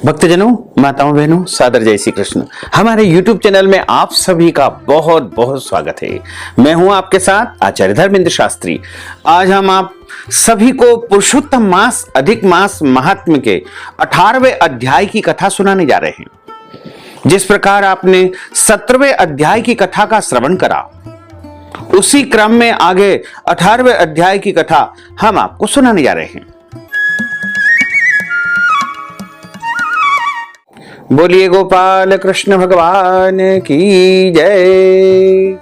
भक्तजनों, माताओं, बहनों, सादर जय श्री कृष्ण। हमारे YouTube चैनल में आप सभी का बहुत बहुत स्वागत है। मैं हूं आपके साथ आचार्य धर्मेंद्र शास्त्री। आज हम आप सभी को पुरुषोत्तम मास अधिक मास महात्म्य के 18वें अध्याय की कथा सुनाने जा रहे हैं। जिस प्रकार आपने 17वें अध्याय की कथा का श्रवण करा, उसी क्रम में आगे 18वें अध्याय की कथा हम आपको सुनाने जा रहे हैं। बोलिए गोपाल कृष्ण भगवान की जय।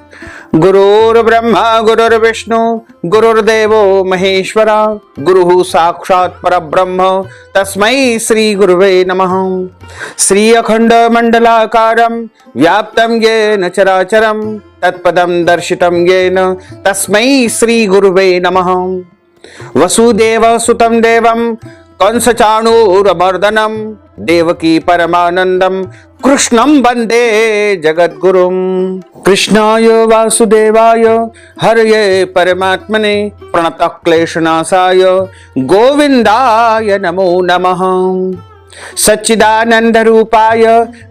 गुरुर् ब्रह्मा गुरुर्विष्णु गुरुर्देवो महेश्वरा गुरुः साक्षात् परब्रह्म तस्मै श्री गुरुवे नमः। श्री अखंड मंडलाकारं व्याप्तं येन चराचरं तत्पदं दर्शितं येन तस्मै श्री गुरुवे नमः। वसुदेव सुतं देवं कंसचाणूरमर्दनं देवकी परमानंदम कृष्णं वंदे जगद्गुरुं। कृष्णाय वासुदेवाय हरये परमात्मने प्रणतक्लेशनाशाय गोविंदाय नमो नमः। सच्चिदानंद रूपाय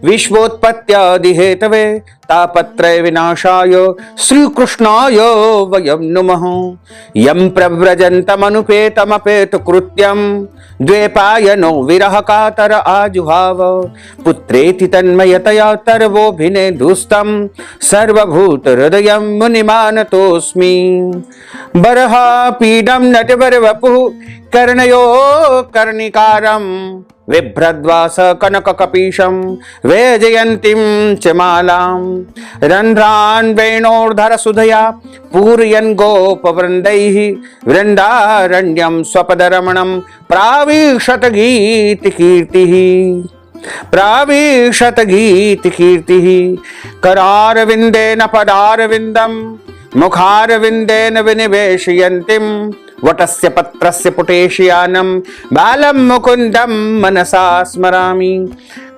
विश्वोत्पत्त्यादि हेतवे तापत्रय विनाशाय श्री कृष्णाय वयं नमः। यं प्रव्रजन्तमनुपेतमपेत कृत्यं द्वैपायनो विरह कातर आजुहाव पुत्रेति तन्मयतया तर्वोभिने दुस्तं सर्वभूत हृदयं मुनिमानतोऽस्मि। बरहा पीडं नटवर वपुः कर्णयो कर्णिकारं बिभ्रद्वास कनक कपीशं वैजयन्तीं च मालां रन्ध्रान् वेणोर्धर सुधया पूरयन् गोपवृन्दैः वृन्दारण्यं स्वपदरमणं प्राविशत गीतिकीर्तिः करारविन्देन पदारविन्दं मुखारविन्देन विनिवेशयन्तीं वटस्य पत्रस्य पुटेशयानं बालं मुकुन्दं मनसा स्मरामि।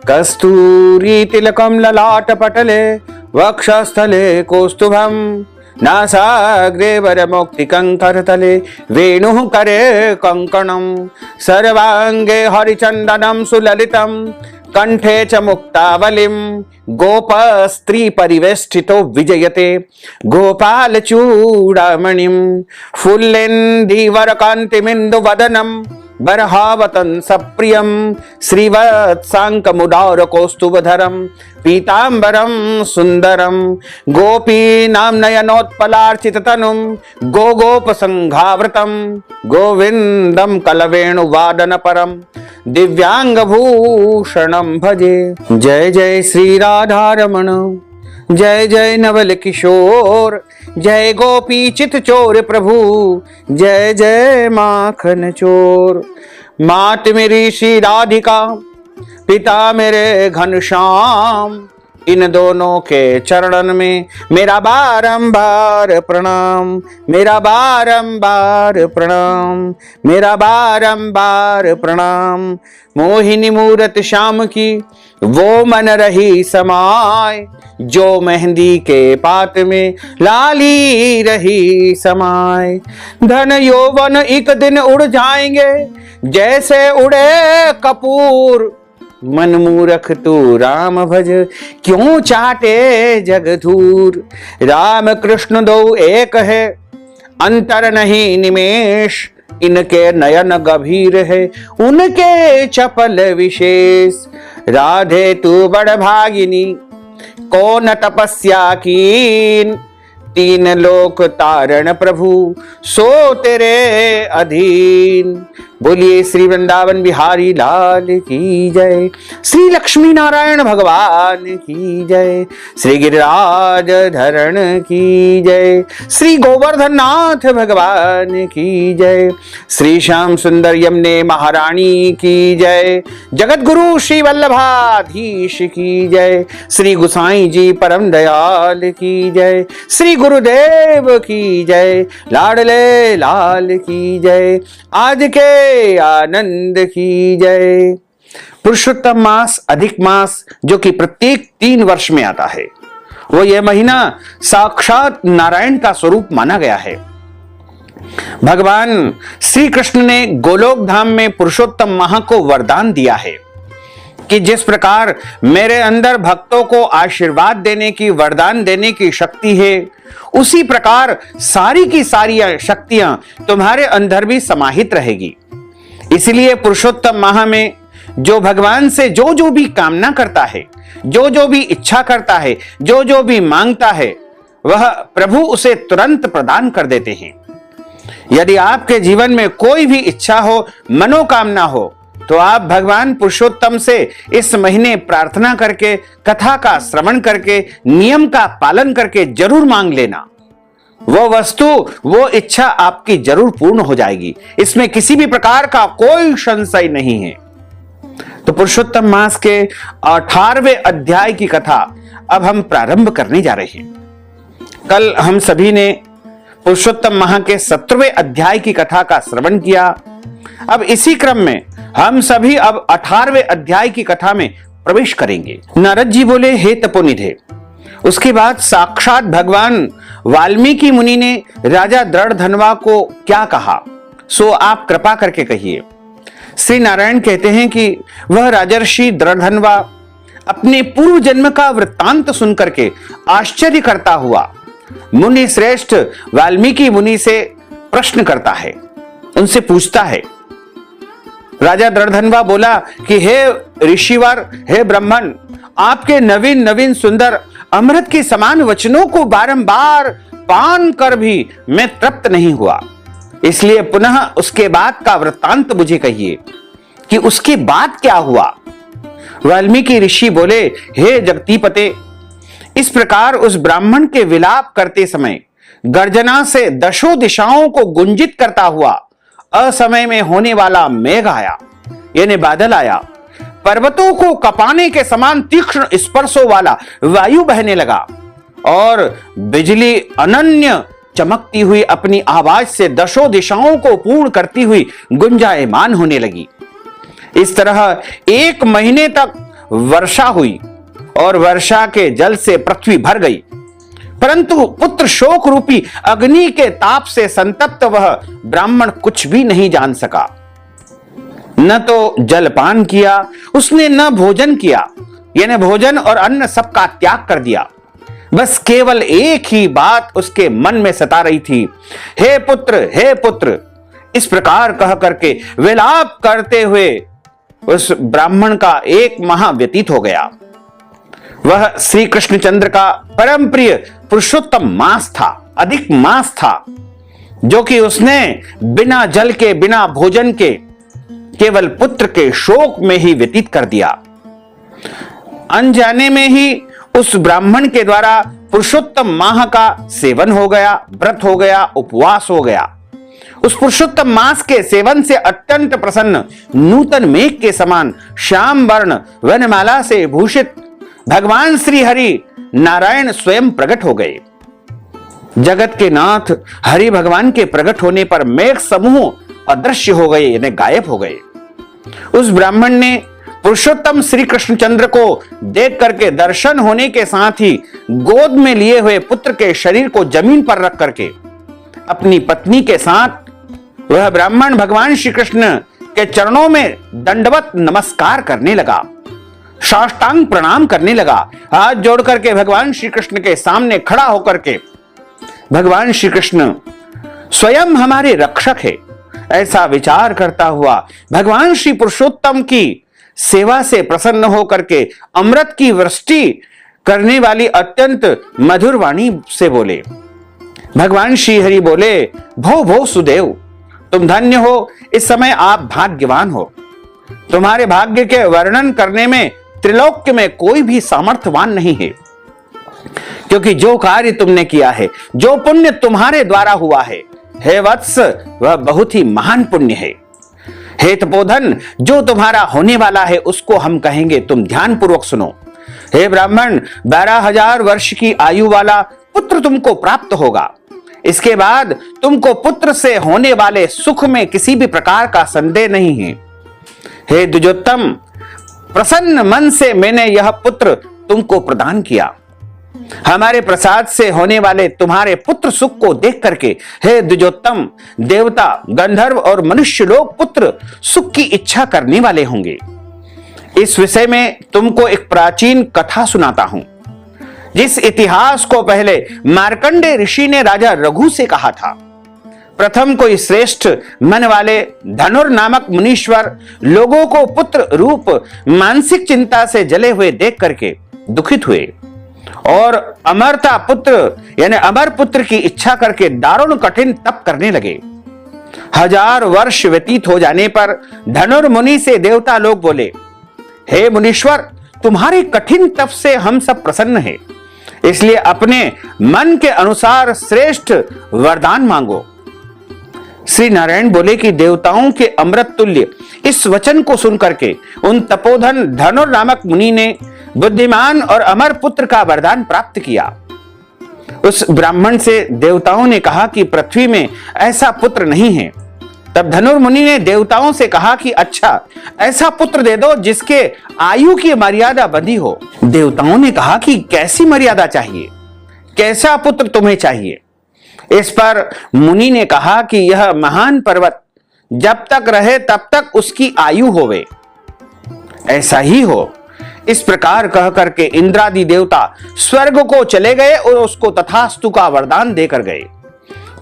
कस्तूरी तिलकं ललाटपटले वक्षस्थले कौस्तुभं नासाग्रे वरमौक्तिकं करतले वेणुः करे कङ्कणं सर्वाङ्गे हरिचन्दनं सुललितं कंठे च मुक्तावलिं गोपस्त्री परिवेष्टितो विजयते गोपाल चूड़ामणिं फुल्लेन्दीवरकान्तिमिन्दुवदनं बर्हावतं सप्रियं श्रीवत्साङ्कमुदार कौस्तुभधरं पीताम्बरं सुन्दरं गोपीनां नयनोत्पलार्चिततनुं गोगोपसंघावृतं गोविन्दं कलवेणुवादनपरं दिव्यांगभूषणं भजे। जय जय श्री राधारमण, जय जय नवल किशोर, जय गोपी चित चोर प्रभु, जय जय माखन चोर। मात मेरी श्री राधिका, पिता मेरे घनश्याम, इन दोनों के चरणन में मेरा बारंबार प्रणाम, मेरा बारंबार प्रणाम, मेरा बारंबार प्रणाम। मोहिनी मूरत श्याम की वो मन रही समाय, जो मेहंदी के पात में लाली रही समाय। धन यौवन एक दिन उड़ जाएंगे जैसे उड़े कपूर, मन मूरख तू राम भज क्यों चाटे जग धूर। राम कृष्ण दो एक है अंतर नहीं निमेष, इनके नयन गंभीर है उनके चपल विशेष। राधे तू बड़ भागिनी कौन तपस्या कीन, तीन लोक तारण प्रभु सो तेरे अधीन। बोलिए श्री वृंदावन बिहारी लाल की जय, श्री लक्ष्मी नारायण भगवान की जय, श्री गिरिराज धरण की जय, श्री गोवर्धन नाथ भगवान की जय, श्री श्याम सुंदर यमुने महारानी की जय, जगत गुरु श्री वल्लभाधीश की जय, श्री गुसाई जी परम दयाल की जय, श्री गुरुदेव की जय, लाडले लाल की जय, आज के आनंद की जय। पुरुषोत्तम मास अधिक मास जो कि प्रत्येक 3 वर्ष में आता है, वो यह महीना साक्षात नारायण का स्वरूप माना गया है। भगवान श्री कृष्ण ने गोलोक धाम में पुरुषोत्तम माह को वरदान दिया है कि जिस प्रकार मेरे अंदर भक्तों को आशीर्वाद देने की, वरदान देने की शक्ति है, उसी प्रकार सारी की सारी शक्तियां तुम्हारे अंदर भी समाहित रहेगी। इसलिए पुरुषोत्तम माह में जो भगवान से जो जो भी कामना करता है, जो जो भी इच्छा करता है, जो जो भी मांगता है, वह प्रभु उसे तुरंत प्रदान कर देते हैं। यदि आपके जीवन में कोई भी इच्छा हो, मनोकामना हो, तो आप भगवान पुरुषोत्तम से इस महीने प्रार्थना करके, कथा का श्रवण करके, नियम का पालन करके जरूर मांग लेना। वो वस्तु, वो इच्छा आपकी जरूर पूर्ण हो जाएगी। इसमें किसी भी प्रकार का कोई संशय नहीं है। तो पुरुषोत्तम मास के 18वें अध्याय की कथा अब हम प्रारंभ करने जा रहे हैं। कल हम सभी ने पुरुषोत्तम माह के 17वें अध्याय की कथा का श्रवण किया। अब इसी क्रम में हम सभी अब 18वें अध्याय की कथा में प्रवेश करेंगे। नारद जी बोले, हे तपोनिधे। उसके बाद साक्षात भगवान वाल्मीकि मुनि ने राजा दृढ़धनवा को क्या कहा, सो आप कृपा करके कहिए। श्री नारायण कहते हैं कि वह राजर्षि दृढ़धनवा अपने पूर्व जन्म का वृत्तांत सुनकर के आश्चर्य करता हुआ मुनि श्रेष्ठ वाल्मीकि मुनि से प्रश्न करता है, उनसे पूछता है। राजा दृढ़धनवा बोला कि हे ऋषिवर, हे ब्राह्मण, आपके नवीन नवीन सुंदर अमृत के समान वचनों को बारंबार पान कर भी मैं तृप्त नहीं हुआ, इसलिए पुनः उसके बाद का वृत्तांत मुझे कहिए कि उसके बाद क्या हुआ। वाल्मीकि ऋषि बोले, हे जगतीपते, इस प्रकार उस ब्राह्मण के विलाप करते समय गर्जना से दशों दिशाओं को गुंजित करता हुआ असमय में होने वाला मेघ आया, यानी बादल आया। पर्वतों को कपाने के समान तीक्ष्ण स्पर्शों वाला वायु बहने लगा और बिजली अनन्य चमकती हुई अपनी आवाज से दशों दिशाओं को पूर्ण करती हुई गुंजायमान होने लगी। इस तरह 1 महीने तक वर्षा हुई और वर्षा के जल से पृथ्वी भर गई, परंतु पुत्र शोक रूपी अग्नि के ताप से संतप्त वह ब्राह्मण कुछ भी नहीं जान सका। न तो जलपान किया उसने, न भोजन किया, यानी भोजन और अन्न सबका त्याग कर दिया। बस केवल एक ही बात उसके मन में सता रही थी, हे पुत्र, हे पुत्र। इस प्रकार कह करके विलाप करते हुए उस ब्राह्मण का 1 माह व्यतीत हो गया। वह श्री कृष्णचंद्र का परम प्रिय पुरुषोत्तम मास था, अधिक मास था, जो कि उसने बिना जल के, बिना भोजन के, केवल पुत्र के शोक में ही व्यतीत कर दिया। अनजाने में ही उस ब्राह्मण के द्वारा पुरुषोत्तम माह का सेवन हो गया, व्रत हो गया, उपवास हो गया। उस पुरुषोत्तम मास के सेवन से अत्यंत प्रसन्न नूतन मेघ के समान श्याम वर्ण वनमाला से भूषित भगवान श्री हरि नारायण स्वयं प्रकट हो गए। जगत के नाथ हरि भगवान के प्रकट होने पर मेघ समूह अदृश्य हो गए, यानी गायब हो गए। उस ब्राह्मण ने पुरुषोत्तम श्री कृष्णचंद्र को देख करके दर्शन होने के साथ ही गोद में लिए हुए पुत्र के शरीर को जमीन पर रख करके अपनी पत्नी के साथ वह ब्राह्मण भगवान श्री कृष्ण के चरणों में दंडवत नमस्कार करने लगा, साष्टांग प्रणाम करने लगा। हाथ जोड़ करके भगवान श्री कृष्ण के सामने खड़ा होकर के भगवान श्री कृष्ण स्वयं हमारे रक्षक है, ऐसा विचार करता हुआ भगवान श्री पुरुषोत्तम की सेवा से प्रसन्न होकर के अमृत की वृष्टि करने वाली अत्यंत मधुर वाणी से बोले। भगवान श्री हरि बोले, भो भो सुदेव, तुम धन्य हो, इस समय आप भाग्यवान हो। तुम्हारे भाग्य के वर्णन करने में त्रिलोक्य में कोई भी सामर्थ्यवान नहीं है, क्योंकि जो कार्य तुमने किया है, जो पुण्य तुम्हारे द्वारा हुआ है, हे वत्स, वह बहुत ही महान पुण्य है। हे तपोधन, जो तुम्हारा होने वाला है उसको हम कहेंगे, तुम ध्यान पूर्वक सुनो। हे ब्राह्मण, 12,000 वर्ष की आयु वाला पुत्र तुमको प्राप्त होगा। इसके बाद तुमको पुत्र से होने वाले सुख में किसी भी प्रकार का संदेह नहीं है। हे द्विजोत्तम, प्रसन्न मन से मैंने यह पुत्र तुमको प्रदान किया। हमारे प्रसाद से होने वाले तुम्हारे पुत्र सुख को देख करके हे द्विजोत्तम, देवता, गंधर्व और मनुष्य लोग पुत्र सुख की इच्छा करने वाले होंगे। इस विषय में तुमको एक प्राचीन कथा सुनाता हूं, जिस इतिहास को पहले मार्कंडेय ऋषि ने राजा रघु से कहा था। प्रथम कोई श्रेष्ठ मन वाले धनुर नामक मुनीश्वर लोगों को पुत्र रूप मानसिक चिंता से जले हुए देख करके दुखित हुए और अमरता पुत्र यानी अमर पुत्र की इच्छा करके दारुण कठिन तप करने लगे। 1000 वर्ष व्यतीत हो जाने पर धनुर मुनि से देवता लोग बोले, हे मुनीश्वर, तुम्हारे कठिन तप से हम सब प्रसन्न हैं, इसलिए अपने मन के अनुसार श्रेष्ठ वरदान मांगो। श्री नारायण बोले कि देवताओं के अमृत तुल्य इस वचन को सुनकर के उन तपोधन धनुर नामक मुनि ने बुद्धिमान और अमर पुत्र का वरदान प्राप्त किया। उस ब्राह्मण से देवताओं ने कहा कि पृथ्वी में ऐसा पुत्र नहीं है। तब धनुर मुनि ने देवताओं से कहा कि अच्छा, ऐसा पुत्र दे दो जिसके आयु की मर्यादा बंधी हो। देवताओं ने कहा कि कैसी मर्यादा चाहिए, कैसा पुत्र तुम्हें चाहिए? इस पर मुनि ने कहा कि यह महान पर्वत जब तक रहे तब तक उसकी आयु होवे, ऐसा ही हो। इस प्रकार कह करके इंद्रादि देवता स्वर्ग को चले गए और उसको तथास्तु का वरदान देकर गए।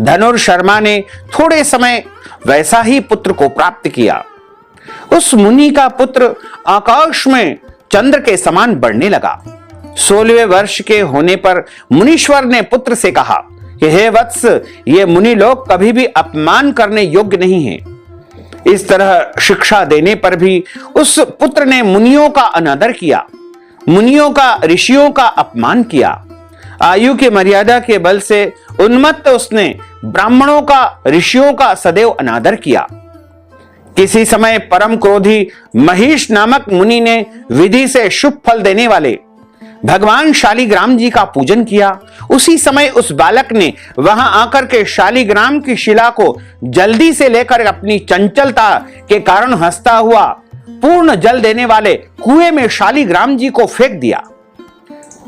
धनुर शर्मा ने थोड़े समय वैसा ही पुत्र को प्राप्त किया। उस मुनि का पुत्र आकाश में चंद्र के समान बढ़ने लगा। 16वें वर्ष के होने पर मुनीश्वर ने पुत्र से कहा कि हे वत्स, ये मुनि लोग कभी भी अपमान करने योग्य नहीं हैं। इस तरह शिक्षा देने पर भी उस पुत्र ने मुनियों का अनादर किया, मुनियों का ऋषियों का अपमान किया। आयु की मर्यादा के बल से उन्मत्त उसने ब्राह्मणों का ऋषियों का सदैव अनादर किया। किसी समय परम क्रोधी महिष नामक मुनि ने विधि से शुभ फल देने वाले भगवान शालिग्राम जी का पूजन किया। उसी समय उस बालक ने वहां आकर के शालिग्राम की शिला को जल्दी से लेकर अपनी चंचलता के कारण हंसता हुआ पूर्ण जल देने वाले कुएं में शालिग्राम जी को फेंक दिया।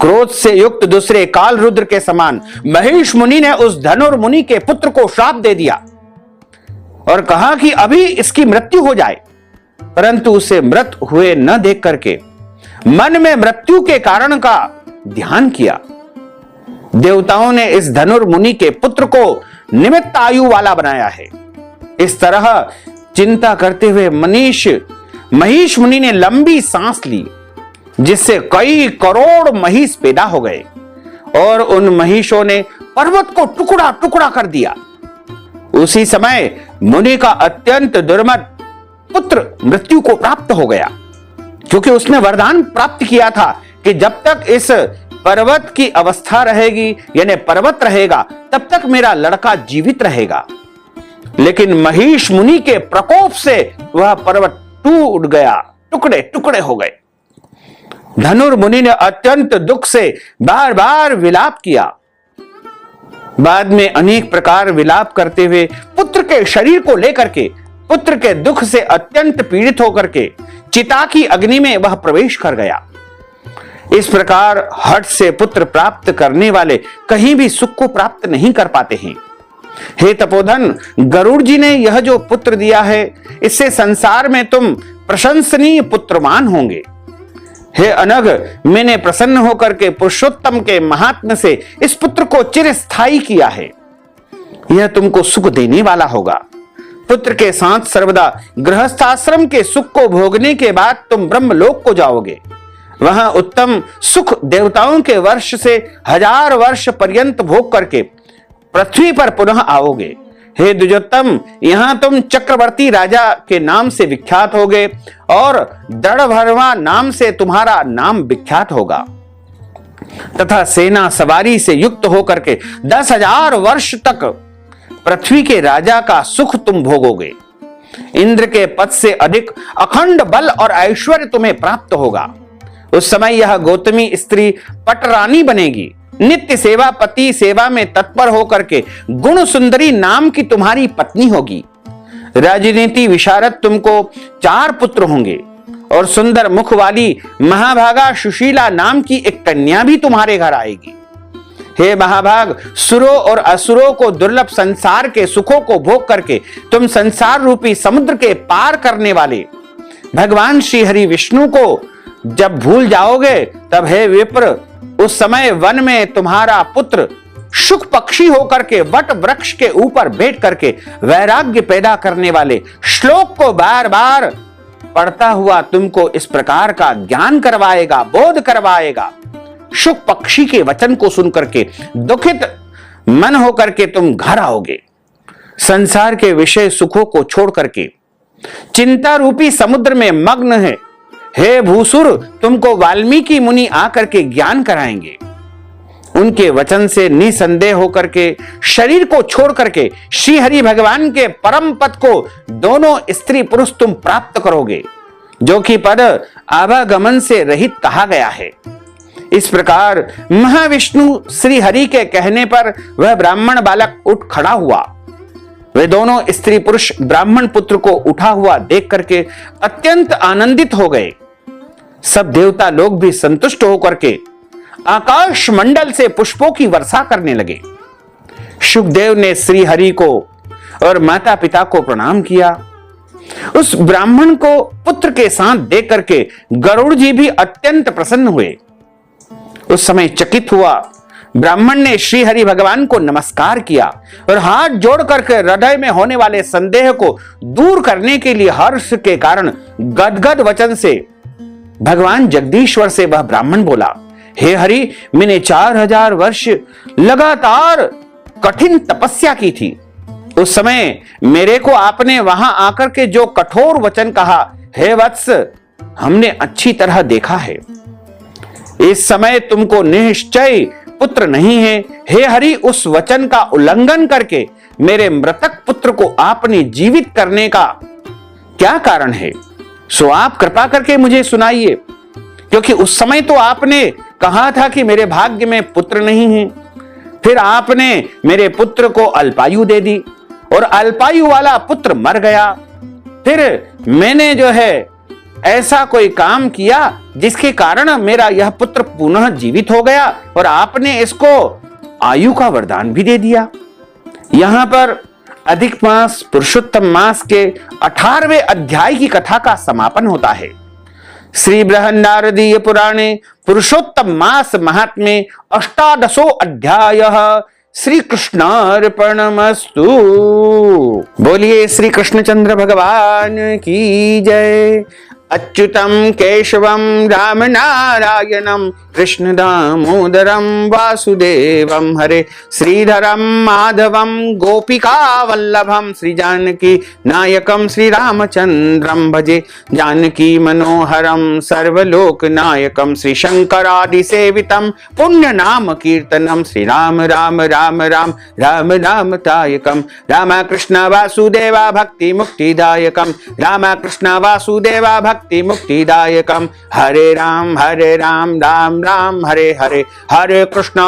क्रोध से युक्त दूसरे काल रुद्र के समान महेश मुनि ने उस धनुर मुनि के पुत्र को श्राप दे दिया और कहा कि अभी इसकी मृत्यु हो जाए, परंतु उसे मृत हुए न देख करके मन में मृत्यु के कारण का ध्यान किया। देवताओं ने इस धनुर मुनि के पुत्र को निमित्त आयु वाला बनाया है। इस तरह चिंता करते हुए महिष मुनि ने लंबी सांस ली, जिससे कई करोड़ महिष पैदा हो गए और उन महिषों ने पर्वत को टुकड़ा टुकड़ा कर दिया। उसी समय मुनि का अत्यंत दुर्मत पुत्र मृत्यु को प्राप्त हो गया, क्योंकि उसने वरदान प्राप्त किया था कि जब तक इस पर्वत की अवस्था रहेगी यानी पर्वत रहेगा तब तक मेरा लड़का जीवित रहेगा। लेकिन महिष मुनि के प्रकोप से वह पर्वत टूट गया, टुकड़े टुकड़े हो गए। धनुर मुनि ने अत्यंत दुख से बार बार विलाप किया। बाद में अनेक प्रकार विलाप करते हुए पुत्र के शरीर को लेकर के पुत्र के दुख से अत्यंत पीड़ित होकर के चिता की अग्नि में वह प्रवेश कर गया। इस प्रकार हठ से पुत्र प्राप्त करने वाले कहीं भी सुख को प्राप्त नहीं कर पाते हैं। हे तपोधन, गरुड़ जी ने यह जो पुत्र दिया है, इससे संसार में तुम प्रशंसनीय पुत्रवान होंगे। हे अनघ, मैंने प्रसन्न होकर के पुरुषोत्तम के महात्म्य से इस पुत्र को चिरस्थायी किया है। यह तुमको सुख देने वाला होगा। पुत्र के साथ सर्वदा गृहस्थाश्रम के सुख को भोगने के बाद तुम ब्रह्मलोक को जाओगे। वहां उत्तम सुख देवताओं के वर्ष से 1000 वर्ष पर्यंत भोग करके पृथ्वी पर पुनः आओगे। हे द्विजोत्तम, यहां तुम चक्रवर्ती राजा के नाम से विख्यात होगे और दृढ़भर्मा नाम से तुम्हारा नाम विख्यात होगा तथा सेना सवारी से युक्त होकर के 10,000 वर्ष तक पृथ्वी के राजा का सुख तुम भोगोगे। इंद्र के पद से अधिक अखंड बल और ऐश्वर्य तुम्हें प्राप्त होगा। उस समय यह गौतमी स्त्री पटरानी बनेगी। नित्य सेवा पति सेवा में तत्पर होकर के गुण सुंदरी नाम की तुम्हारी पत्नी होगी। राजनीति विशारद तुमको 4 पुत्र होंगे और सुंदर मुख वाली महाभागा सुशीला नाम की एक कन्या भी तुम्हारे घर आएगी। हे महाभाग, सुरों और असुरों को दुर्लभ संसार के सुखों को भोग करके तुम संसार रूपी समुद्र के पार करने वाले भगवान श्री हरि विष्णु को जब भूल जाओगे तब हे विप्र, उस समय वन में तुम्हारा पुत्र शुक पक्षी होकर के वट वृक्ष के ऊपर बैठ करके वैराग्य पैदा करने वाले श्लोक को बार बार पढ़ता हुआ तुमको इस प्रकार का ज्ञान करवाएगा, बोध करवाएगा। शुक पक्षी के वचन को सुनकर के दुखित मन होकर के तुम घर आओगे। संसार के विषय सुखों को छोड़ करके चिंता रूपी समुद्र में मग्न है हे भूसुर, तुमको वाल्मीकि मुनि आकर के ज्ञान कराएंगे। उनके वचन से निसंदेह होकर के शरीर को छोड़ करके श्री हरि भगवान के परम पद को दोनों स्त्री पुरुष तुम प्राप्त करोगे, जो कि पद आवागमन से रहित कहा गया है। इस प्रकार महाविष्णु श्री हरि के कहने पर वह ब्राह्मण बालक उठ खड़ा हुआ। वे दोनों स्त्री पुरुष ब्राह्मण पुत्र को उठा हुआ देख करके अत्यंत आनंदित हो गए। सब देवता लोग भी संतुष्ट होकर के आकाश मंडल से पुष्पों की वर्षा करने लगे। शुकदेव ने श्री हरि को और माता पिता को प्रणाम किया। उस ब्राह्मण को पुत्र के साथ देख करके गरुड़ जी भी अत्यंत प्रसन्न हुए। उस समय चकित हुआ ब्राह्मण ने श्री हरि भगवान को नमस्कार किया और हाथ जोड़ करके हृदय में होने वाले संदेह को दूर करने के लिए हर्ष के कारण गदगद वचन से भगवान जगदीश्वर से वह ब्राह्मण बोला, हे हरि, मैंने 4000 वर्ष लगातार कठिन तपस्या की थी। उस समय मेरे को आपने वहां आकर के जो कठोर वचन कहा, हे वत्स, हमने अच्छी तरह देखा है। इस समय तुमको निश्चय पुत्र नहीं है। हे हरि, उस वचन का उल्लंघन करके मेरे मृतक पुत्र को आपने जीवित करने का क्या कारण है? सो आप कृपा करके मुझे सुनाइए, क्योंकि उस समय तो आपने कहा था कि मेरे भाग्य में पुत्र नहीं है। फिर आपने मेरे पुत्र को अल्पायु दे दी और अल्पायु वाला पुत्र मर गया। फिर मैंने जो है ऐसा कोई काम किया जिसके कारण मेरा यह पुत्र पुनः जीवित हो गया और आपने इसको आयु का वरदान भी दे दिया। यहां पर अधिक मास पुरुषोत्तम मास के 18वें अध्याय की कथा का समापन होता है। श्री बृहन्नारदीय पुराणे पुरुषोत्तम मास महात्म्ये 18 अध्याय। श्री कृष्णार्पणमस्तु। बोलिए श्री कृष्णचंद्र भगवान की जय। अच्युतम केशवम राम नारायणम कृष्ण दामोदरम वासुदेवम हरे श्रीधरम माधवम गोपिका वल्लभम श्री जानकी नायकम श्री रामचंद्रम भजे जानकी मनोहरम सर्वलोक नायकम श्री शंकरादि सेवितम पुण्य नाम कीर्तनम श्री राम राम राम राम राम राम तायकम राम कृष्ण वासुदेवा भक्ति मुक्तिदायकम राम कृष्ण वासुदेवा भक्ति मुक्तिदायकम हरे राम राम राम हरे हरे हरे कृष्ण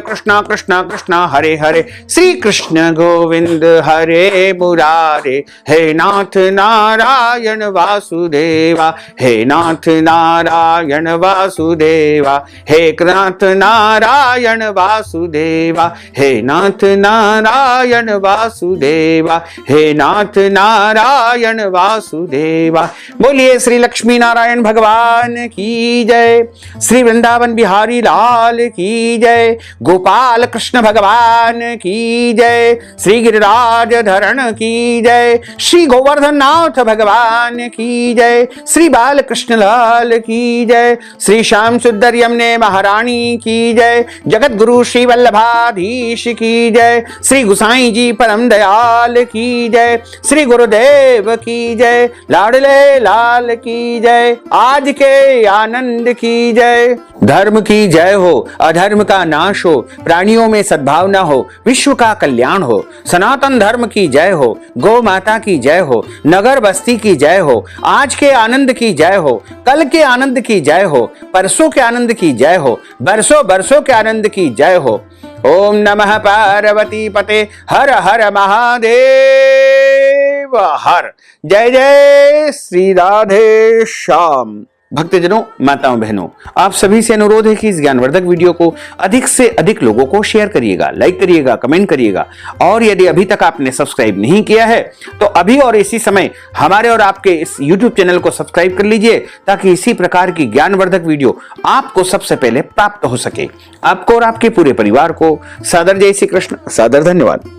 कृष्ण कृष्ण हरे हरे श्री कृष्ण गोविंद हरे मुरारे हे नाथ नारायण वासुदेवा हे नाथ नारायण वासुदेवा हे नाथ नारायण वासुदेवा हे नाथ नारायण वासुदेवा हे नाथ नारायण वासुदेवा। बोलिए श्री लक्ष्मी नारायण भगवान की जय। श्री वृंदावन बिहारी लाल की जय। गोपाल कृष्ण भगवान की जय। श्री गिरिराज धरण की जय। श्री गोवर्धन नाथ भगवान की जय। श्री बाल कृष्ण लाल की जय। श्री श्याम सुंदर यमुने महारानी की जय। जगत गुरु श्री वल्लभाधीश की जय। श्री गुसाई जी परम दयाल की जय। श्री गुरुदेव की जय। लाडले लाल की जय। आज के आनंद की जय। धर्म की जय हो, अधर्म का नाश हो, प्राणियों में सद्भावना हो, विश्व का कल्याण हो। सनातन धर्म की जय हो, गौ माता की जय हो, नगर बस्ती की जय हो। आज के आनंद की जय हो, कल के आनंद की जय हो, परसों के आनंद की जय हो, बरसों बरसों के आनंद की जय हो। ओम नमः पार्वती पते हर हर महादेव हर। जय जय श्री राधे श्याम। भक्तजनों, माताओं, बहनों, आप सभी से अनुरोध है कि इस ज्ञानवर्धक वीडियो को अधिक से अधिक लोगों को शेयर करिएगा, लाइक करिएगा, कमेंट करिएगा। और यदि अभी तक आपने सब्सक्राइब नहीं किया है तो अभी और इसी समय हमारे और आपके इस YouTube चैनल को सब्सक्राइब कर लीजिए, ताकि इसी प्रकार की ज्ञानवर्धक वीडियो आपको सबसे पहले प्राप्त हो सके। आपको और आपके पूरे परिवार को सादर जय श्री कृष्ण, सादर धन्यवाद।